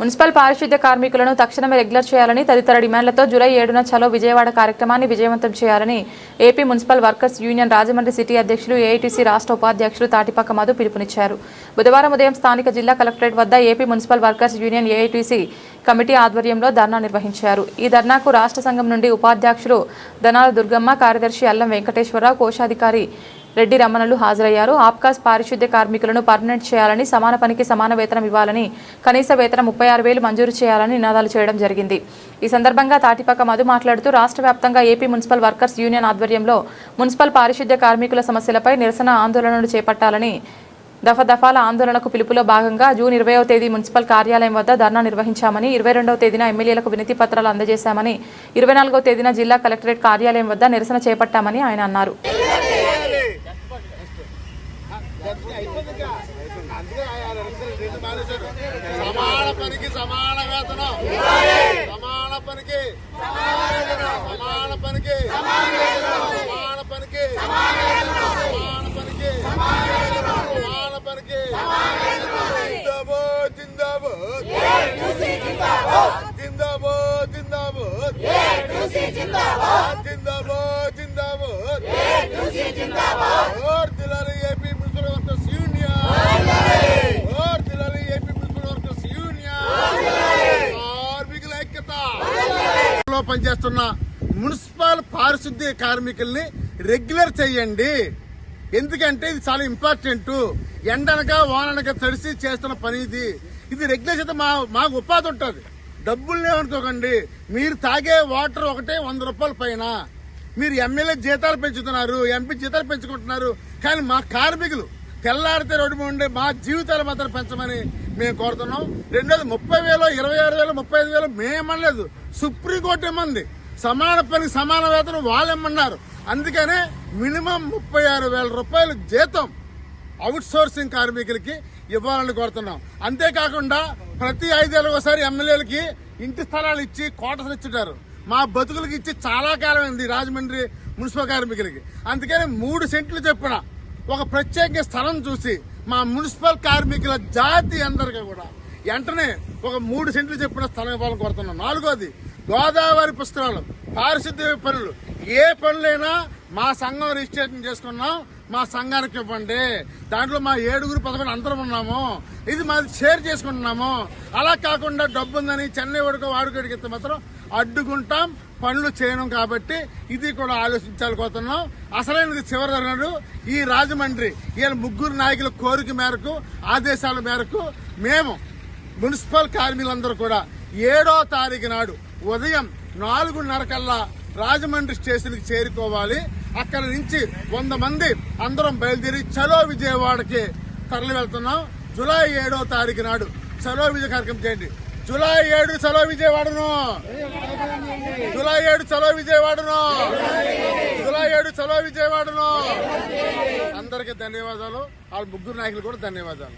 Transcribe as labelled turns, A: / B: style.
A: Municipal పారిశుద్ధ్య కార్మికులను తక్షణమే రెగ్యులర్ చేయాలని తదితర డిమాండ్లతో జూలై 7న చలో విజయవాడ కార్యక్రమాన్ని విజయవంతం చేయాలని AP municipal workers union Rajahmundry city అధ్యక్షులు ఏఐటీసీ రాష్ట్ర ఉపాధ్యక్షులు తాటిపక్క మధు పిలుపునిచ్చారు. బుధవారం ఉదయం స్థానిక జిల్లా కలెక్టరేట్ వద్ద AP municipal workers union AITC committee ఆధ్వర్యంలో ధర్నా నిర్వహించారు. ఈ ధర్నాకు రాష్ట్ర సంఘం నుండి ఉపాధ్యక్షులు దనాల దుర్గమ్మ, కార్యదర్శి అల్లం వెంకటేశ్వరరావు, కోశాధికారి రెడ్డి రమణలు హాజరయ్యారు. ఆప్కాస్ పారిశుద్ధ్య కార్మికులను పర్మనెంట్ చేయాలని, సమాన పనికి సమాన వేతనం ఇవ్వాలని, కనీస వేతనం 36,000 మంజూరు చేయాలని నినాదాలు చేయడం జరిగింది. ఈ సందర్భంగా తాటిపక్క మధు మాట్లాడుతూ రాష్ట్ర వ్యాప్తంగా ఏపీ మున్సిపల్ వర్కర్స్ యూనియన్ ఆధ్వర్యంలో మున్సిపల్ పారిశుద్ధ్య కార్మికుల సమస్యలపై నిరసన ఆందోళనలు చేపట్టాలని, దఫాదఫాల ఆందోళనకు పిలుపులో భాగంగా జూన్ 20వ తేదీ మున్సిపల్ కార్యాలయం వద్ద ధర్నా నిర్వహించామని, 22వ తేదీన ఎమ్మెల్యేలకు వినతి పత్రాలు అందజేశామని, 24వ తేదీన జిల్లా కలెక్టరేట్ కార్యాలయం వద్ద నిరసన చేపట్టామని ఆయన అన్నారు.
B: సమాన పనికి సమాన వేతనం, సమాన పనికి సమాన పనికి సమాన పనికి సమాన పనికి సమాన పనికి జిందాబాద్ జిందాబాద్ జిందాబాద్ జిందాబాద్ జిందాబాద్ జిందాబాద్ और दिलारी एपी मुन्सिपल वर्कर्स यूनियन और दिलारी एपी मुन्सिपल वर्कर्स यूनियन కార్మికుల ఐక్యత లో పనిచేస్తున్న మున్సిపల్ పారిశుద్ధ్య కార్మికుల్ని రెగ్యులర్ చేయండి. ఎందుకంటే ఇది చాలా ఇంపార్టెంట్. ఎండనక వాననక తడిసి చేస్తున్న పని ఇది రెగ్యులర్ చేస్తే మాకు ఉపాధి ఉంటుంది. డబ్బులు లేవనుకోకండి. మీరు తాగే వాటర్ ఒకటే 100 రూపాయల పైన. మీరు ఎమ్మెల్యే జీతాలు పెంచుతున్నారు, ఎంపీ జీతాలు పెంచుకుంటున్నారు, కానీ మా కార్మికులు తెల్లారితే రోడ్డు మీద ఉండే మా జీవితాలు మాత్రం పెంచమని మేము కోరుతున్నాం. రెండోది 30,000, 26,000, 35,000 మేమనలేదు, సుప్రీంకోర్టు ఏమంది. సమాన పనికి సమాన వేతనం వాళ్ళేమన్నారు. అందుకనే మినిమం 36,000 రూపాయలు జీతం అవుట్ సోర్సింగ్ కార్మికులకి ఇవ్వాలని కోరుతున్నాం. అంతేకాకుండా ప్రతి 5 ఏళ్ళకి ఒకసారి ఎమ్మెల్యేలకి ఇంటి స్థలాలు ఇచ్చి కోటలు ఇచ్చుంటారు. మా బతుకులకి ఇచ్చి చాలా కాలం అయింది రాజమండ్రి మున్సిపల్ కార్మికులకి. అందుకని 3 సెంట్లు చెప్పిన ఒక ప్రత్యేక స్థలం చూసి మా మున్సిపల్ కార్మికుల జాతి అందరికీ కూడా వెంటనే ఒక 3 సెంట్లు చెప్పిన స్థలం ఇవ్వాలని కోరుతున్నాం. 4వది గోదావరి పుష్కరాలు, పారిశుద్ధ్య పనులు, ఏ పనులైనా మా సంఘం రిజిస్ట్రేషన్ చేసుకున్నాం, మా సంఘానికి ఇవ్వండి. దాంట్లో మా 7-10 అందరం ఉన్నాము. ఇది మాది షేర్ చేసుకుంటున్నాము. అలా కాకుండా డబ్బు ఉందని చెన్నై వాడుకోడికి మాత్రం అడ్డుకుంటాం, పనులు చేయడం. కాబట్టి ఇది కూడా ఆలోచించాలనుకుంటున్నాం. అసలైనది చివరి జరిగినాడు ఈ రాజమండ్రి ఈయన 3 నాయకుల కోరిక మేరకు, ఆదేశాల మేరకు మేము మున్సిపల్ కార్మికులందరూ కూడా 7వ తారీఖు నాడు ఉదయం 4:30 కల్లా రాజమండ్రి స్టేషన్కి చేరుకోవాలి. అక్కడ నుంచి 100 మంది అందరం బయలుదేరి చలో విజయవాడకి తరలి వెళ్తున్నాం. జూలై 7వ తారీఖు నాడు చలో విజయ కార్యక్రమం చేయండి. జూలై 7 చలో విజయవాడను, జూలై 7 చలో విజయవాడను, జూలై 7 చలో విజయవాడను. అందరికీ ధన్యవాదాలు. వాళ్ళ 3 నాయకులు కూడా ధన్యవాదాలు.